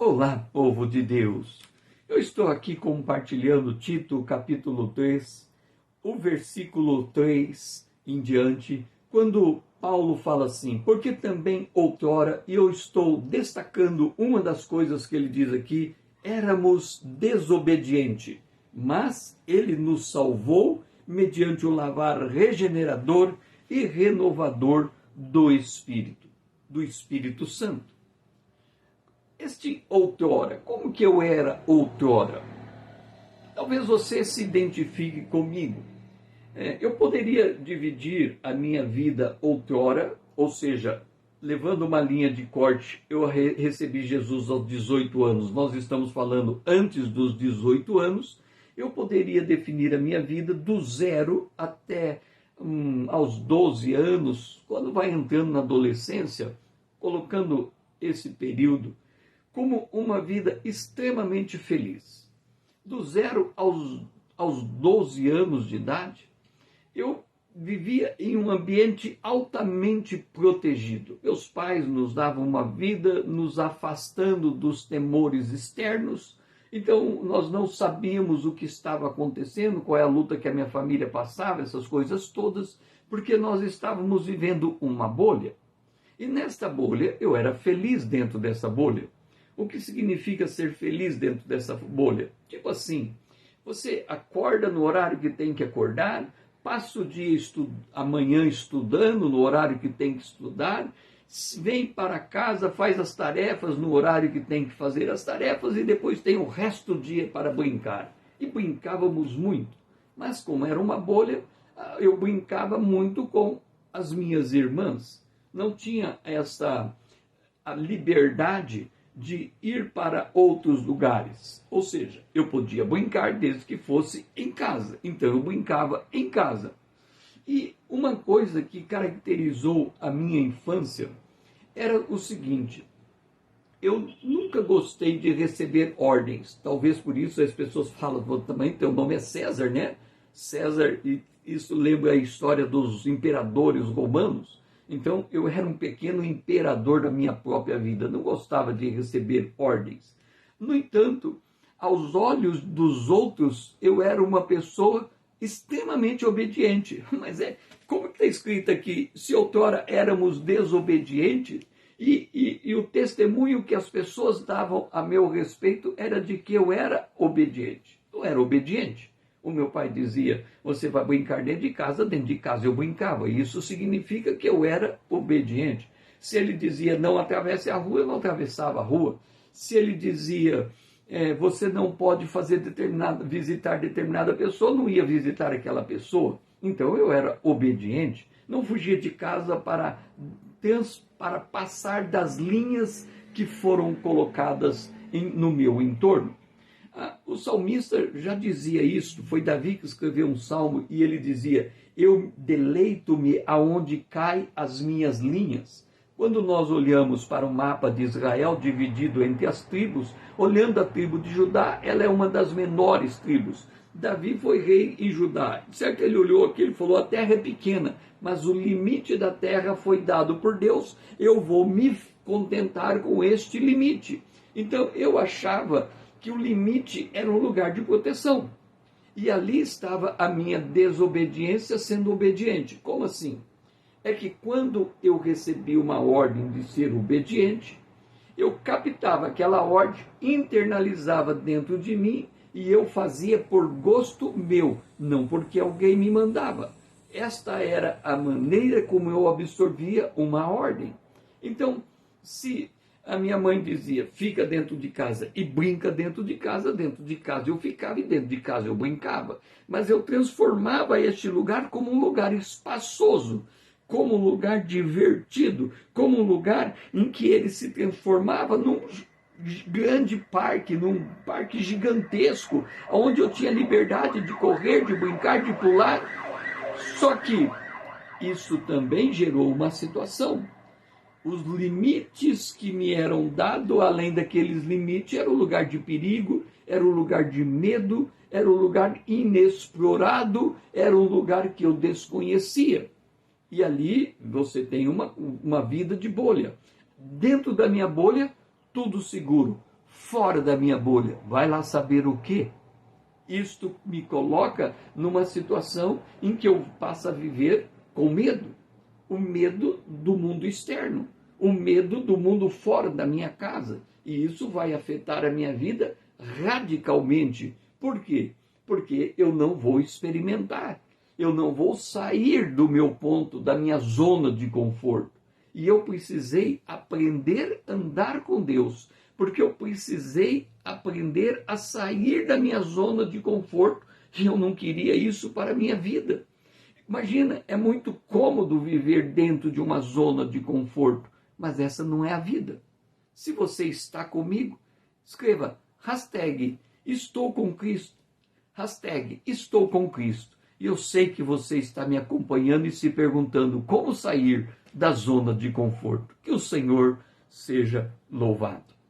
Olá, povo de Deus! Eu estou aqui compartilhando Tito, capítulo 3, o versículo 3 em diante, quando Paulo fala assim: porque também outrora, e eu estou destacando uma das coisas que ele diz aqui, éramos desobedientes, mas ele nos salvou mediante o lavar regenerador e renovador do Espírito Santo. Este outrora, como que eu era outrora? Talvez você se identifique comigo. Eu poderia dividir a minha vida outrora, ou seja, levando uma linha de corte, eu recebi Jesus aos 18 anos, nós estamos falando antes dos 18 anos, eu poderia definir a minha vida do 0 até aos 12 anos, quando vai entrando na adolescência, colocando esse período como uma vida extremamente feliz. Do 0 aos 12 anos de idade, eu vivia em um ambiente altamente protegido. Meus pais nos davam uma vida nos afastando dos temores externos, então nós não sabíamos o que estava acontecendo, qual é a luta que a minha família passava, essas coisas todas, porque nós estávamos vivendo uma bolha. E nesta bolha, eu era feliz dentro dessa bolha. O que significa ser feliz dentro dessa bolha? Tipo assim, você acorda no horário que tem que acordar, passa o dia amanhã estudando no horário que tem que estudar, vem para casa, faz as tarefas no horário que tem que fazer as tarefas e depois tem o resto do dia para brincar. E brincávamos muito. Mas como era uma bolha, eu brincava muito com as minhas irmãs. Não tinha a liberdade de ir para outros lugares. Ou seja, eu podia brincar desde que fosse em casa. Então eu brincava em casa. E uma coisa que caracterizou a minha infância era o seguinte: eu nunca gostei de receber ordens. Talvez por isso as pessoas falam, também teu nome é César, né? César, e isso lembra a história dos imperadores romanos. Então, eu era um pequeno imperador da minha própria vida, não gostava de receber ordens. No entanto, aos olhos dos outros, eu era uma pessoa extremamente obediente. Mas como está escrito aqui, se outrora éramos desobedientes, e o testemunho que as pessoas davam a meu respeito era de que eu era obediente. Eu era obediente. O meu pai dizia, você vai brincar dentro de casa eu brincava. E isso significa que eu era obediente. Se ele dizia, não atravesse a rua, eu não atravessava a rua. Se ele dizia, você não pode visitar determinada pessoa, eu não ia visitar aquela pessoa. Então eu era obediente. Não fugia de casa para passar das linhas que foram colocadas no meu entorno. O salmista já dizia isso, foi Davi que escreveu um salmo e ele dizia, eu deleito-me aonde caem as minhas linhas. Quando nós olhamos para o mapa de Israel dividido entre as tribos, olhando a tribo de Judá, ela é uma das menores tribos. Davi foi rei em Judá. Certo, ele olhou aqui, ele falou, a terra é pequena, mas o limite da terra foi dado por Deus, eu vou me contentar com este limite. Então eu achava que o limite era um lugar de proteção. E ali estava a minha desobediência sendo obediente. Como assim? É que quando eu recebi uma ordem de ser obediente, eu captava aquela ordem, internalizava dentro de mim e eu fazia por gosto meu, não porque alguém me mandava. Esta era a maneira como eu absorvia uma ordem. Então, se a minha mãe dizia, fica dentro de casa e brinca dentro de casa eu ficava e dentro de casa eu brincava. Mas eu transformava este lugar como um lugar espaçoso, como um lugar divertido, como um lugar em que ele se transformava num grande parque, num parque gigantesco, onde eu tinha liberdade de correr, de brincar, de pular. Só que isso também gerou uma situação. Os limites que me eram dados, além daqueles limites, era um lugar de perigo, era um lugar de medo, era um lugar inexplorado, era um lugar que eu desconhecia. E ali você tem uma vida de bolha. Dentro da minha bolha, tudo seguro. fora da minha bolha. Vai lá saber o quê? Isto me coloca numa situação em que eu passo a viver com medo. O medo do mundo externo, o medo do mundo fora da minha casa. E isso vai afetar a minha vida radicalmente. Por quê? Porque eu não vou experimentar. Eu não vou sair do meu ponto, da minha zona de conforto. E eu precisei aprender a andar com Deus, porque eu precisei aprender a sair da minha zona de conforto, e eu não queria isso para a minha vida. Imagina, é muito cômodo viver dentro de uma zona de conforto, mas essa não é a vida. Se você está comigo, escreva hashtag estou com Cristo, hashtag estou com Cristo. E eu sei que você está me acompanhando e se perguntando como sair da zona de conforto. Que o Senhor seja louvado.